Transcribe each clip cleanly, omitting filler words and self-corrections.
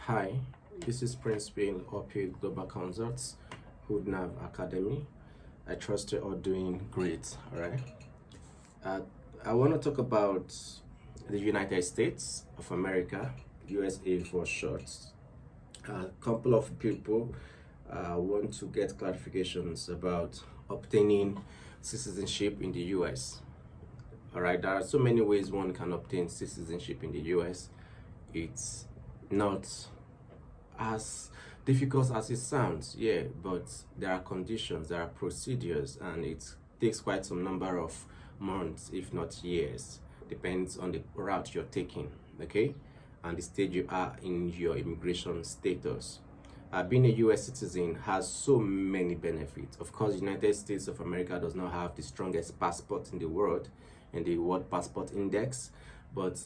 Hi, this is Prince Bill of Global Consults, Hoodnav Academy. I trust you're all doing great, all right? Uh, I want to talk about the United States of America, USA for short. A couple of people want to get clarifications about obtaining citizenship in the US. All right, there are so many ways one can obtain citizenship in the US. It's not as difficult as it sounds, yeah, but there are conditions, there are procedures, and it takes quite some number of months, if not years, depends on the route you're taking, okay, and the stage you are in your immigration status. Being a US citizen has so many benefits. Of course, United States of America does not have the strongest passport in the world in the World Passport Index, but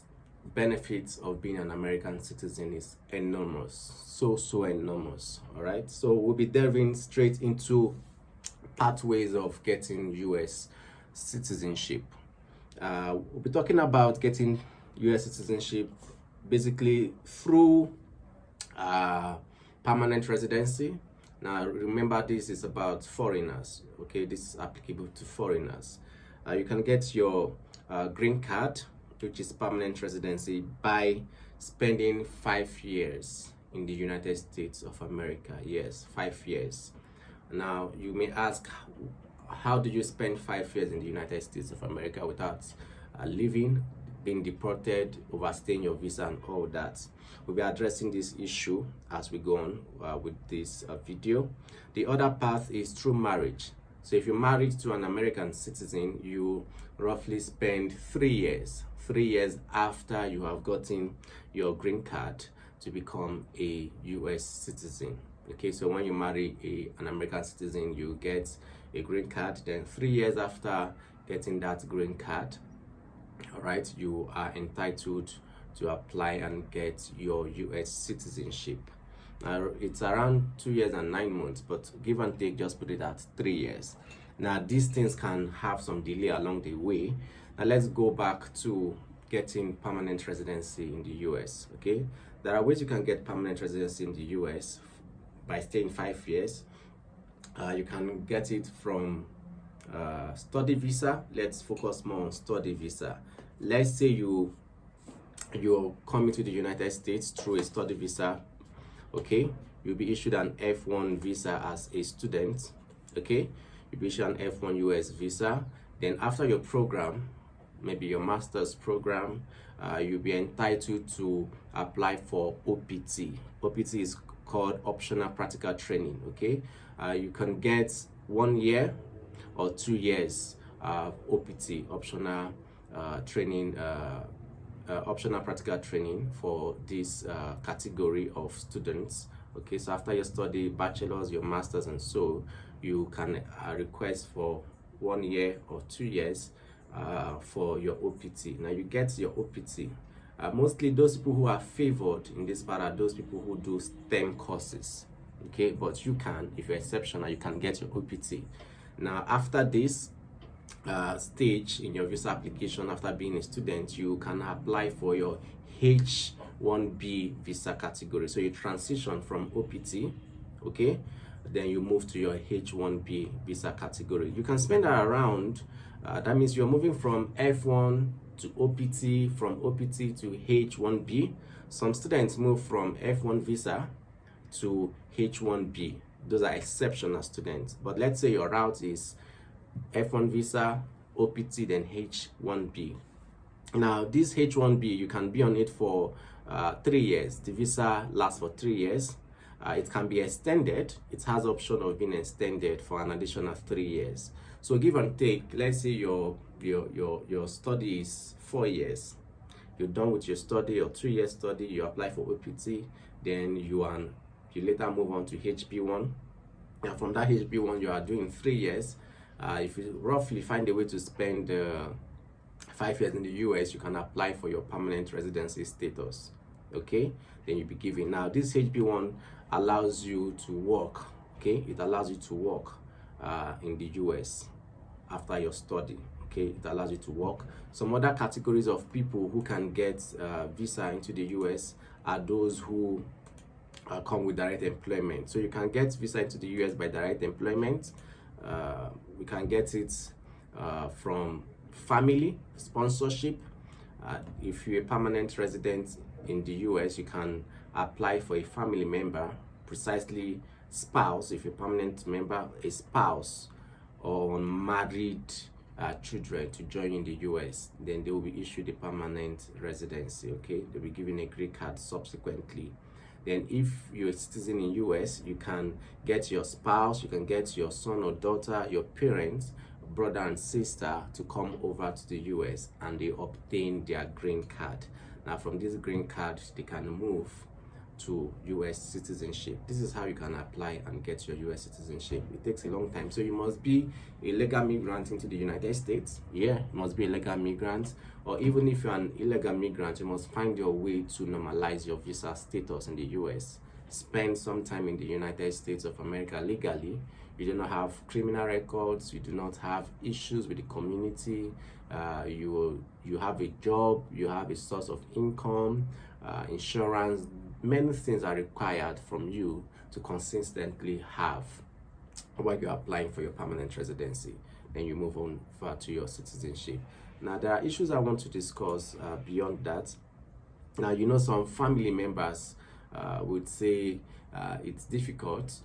benefits of being an American citizen is enormous, so enormous. All right, so we'll be delving straight into pathways of getting US citizenship. We'll be talking about getting US citizenship basically through permanent residency. Now remember, this is about foreigners, okay? This is applicable to foreigners. You can get your green card, which is permanent residency, by spending 5 years in the United States of America. Yes, 5 years. Now you may ask, how do you spend 5 years in the United States of America without leaving, being deported, overstaying your visa, and all that? We'll be addressing this issue as we go on with this video. The other path is through marriage. So if you're married to an American citizen, you roughly spend 3 years, 3 years after you have gotten your green card to become a US citizen. Okay, so when you marry an American citizen, you get a green card. Then 3 years after getting that green card, all right, you are entitled to apply and get your US citizenship. It's around 2 years and 9 months, but give and take, just put it at 3 years. Now, these things can have some delay along the way. Now, let's go back to getting permanent residency in the US, okay? There are ways you can get permanent residency in the US by staying 5 years. You can get it from study visa. Let's focus more on study visa. Let's say you're coming to the United States through a study visa, okay? You'll be issued an F1 visa as a student, okay? You'll be issued an F1 US visa. Then after your program, maybe your master's program, you'll be entitled to apply for OPT. OPT is called optional practical training, okay? You can get 1 year or 2 years OPT, optional training, optional practical training for this category of students. Okay, so after you study bachelor's, your master's, and so you can request for 1 year or 2 years for your OPT. Now you get your OPT. Mostly those people who are favored in this part are those people who do STEM courses. Okay, but you can, if you're exceptional, you can get your OPT. Now after this stage in your visa application, after being a student, you can apply for your H1B visa category. So you transition from OPT, okay, then you move to your H1B visa category. You can spend around that means you're moving from F1 to OPT, from OPT to H1B. Some students move from F1 visa to H1B. Those are exceptional students. But let's say your route is F1 visa, OPT, then H1B. Now this H1B, you can be on it for 3 years. The visa lasts for 3 years. It can be extended. It has option of being extended for an additional 3 years. So give and take, let's say your study is 4 years. You're done with your study, your 3 year study, you apply for OPT, then you later move on to HB1. And from that HB1, you are doing 3 years. If you roughly find a way to spend 5 years in the US, you can apply for your permanent residency status, okay? Then you'll be given. Now this HB1 allows you to work, okay? It allows you to work in the US after your study, okay? It allows you to work. Some other categories of people who can get visa into the US are those who come with direct employment. So you can get visa into the US by direct employment. We can get it from family sponsorship. If you're a permanent resident in the US, you can apply for a family member, precisely spouse. If you're a permanent member, a spouse or unmarried children to join in the US, then they will be issued a permanent residency. Okay, they'll be given a green card subsequently. Then if you're a citizen in US, you can get your spouse, you can get your son or daughter, your parents, brother and sister to come over to the US, and they obtain their green card. Now from this green card, they can move to US citizenship. This is how you can apply and get your US citizenship. It takes a long time. So you must be a legal migrant into the United States. Yeah, you must be a legal migrant. Or even if you're an illegal migrant, you must find your way to normalize your visa status in the US. Spend some time in the United States of America legally. You do not have criminal records. You do not have issues with the community. You have a job. You have a source of income, insurance. Many things are required from you to consistently have while you're applying for your permanent residency. Then you move on far to your citizenship. Now, there are issues I want to discuss beyond that. Now, you know, some family members would say it's difficult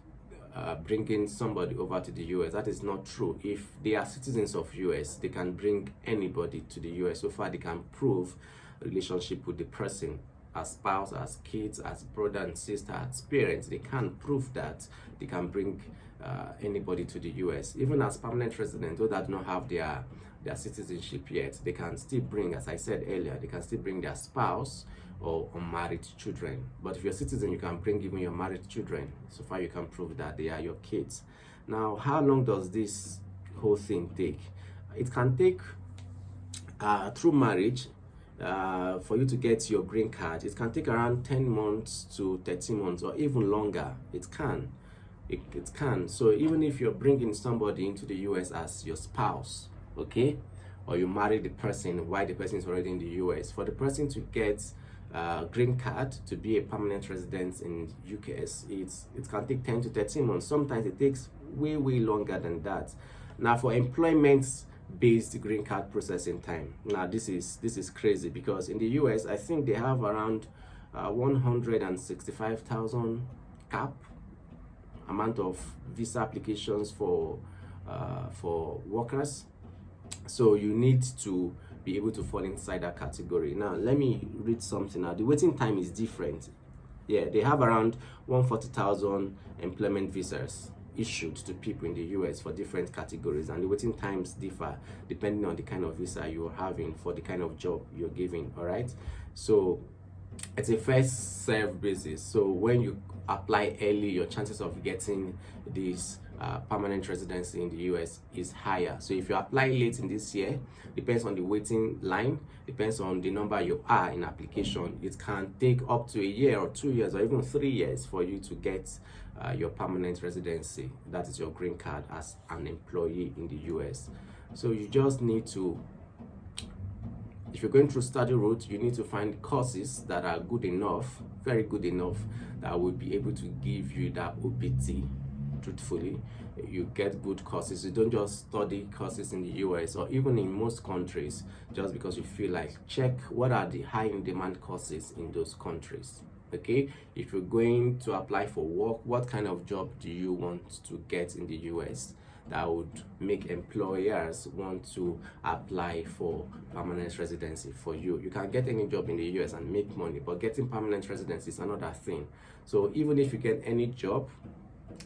bringing somebody over to the US. That is not true. If they are citizens of US, they can bring anybody to the US so far they can prove a relationship with the person, as spouse, as kids, as brother and sister, as parents. They can prove that they can bring anybody to the US. Even as permanent residents, those that do not have their citizenship yet, they can still bring, as I said earlier, they can still bring their spouse or unmarried children. But if you're a citizen, you can bring even your married children, so far you can prove that they are your kids. Now, how long does this whole thing take? It can take, through marriage, for you to get your green card, it can take around 10 months to 13 months or even longer. It can. So even if you're bringing somebody into the US as your spouse, okay, or you marry the person while the person is already in the US, for the person to get green card to be a permanent resident in US, it can take 10 to 13 months. Sometimes it takes way longer than that. Now, for employment based green card processing time, now this is crazy, because in the US, I think they have around 165,000 cap amount of visa applications for workers. So you need to be able to fall inside that category. Now let me read something. Now the waiting time is different. Yeah, they have around 140,000 employment visas issued to people in the US for different categories, and the waiting times differ depending on the kind of visa you're having for the kind of job you're giving. All right, so it's a first serve basis. So when you apply early, your chances of getting this permanent residency in the US is higher. So if you apply late in this year, depends on the waiting line, depends on the number you are in application, it can take up to a year or 2 years or even 3 years for you to get your permanent residency. That is your green card as an employee in the US. So you just need to, if you're going through study route, you need to find courses that are good enough, very good enough, that will be able to give you that OPT. Truthfully, you get good courses. You don't just study courses in the US or even in most countries just because you feel like. Check what are the high in demand courses in those countries. Okay, if you're going to apply for work, what kind of job do you want to get in the US that would make employers want to apply for permanent residency for you? You can get any job in the US and make money, but getting permanent residency is another thing. So even if you get any job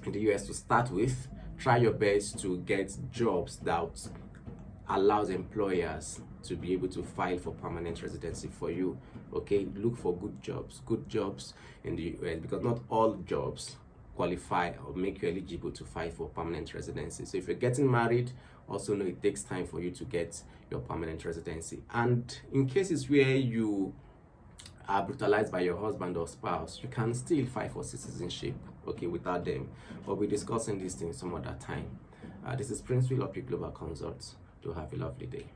in the US to start with, try your best to get jobs that allows employers to be able to file for permanent residency for you. Okay, look for good jobs in the US, because not all jobs qualify or make you eligible to file for permanent residency. So if you're getting married, also know it takes time for you to get your permanent residency. And in cases where you are brutalized by your husband or spouse, you can still file for citizenship, okay, without them. But we'll be discussing these things some other time. This is Prince Will of Global Consults. Do have a lovely day.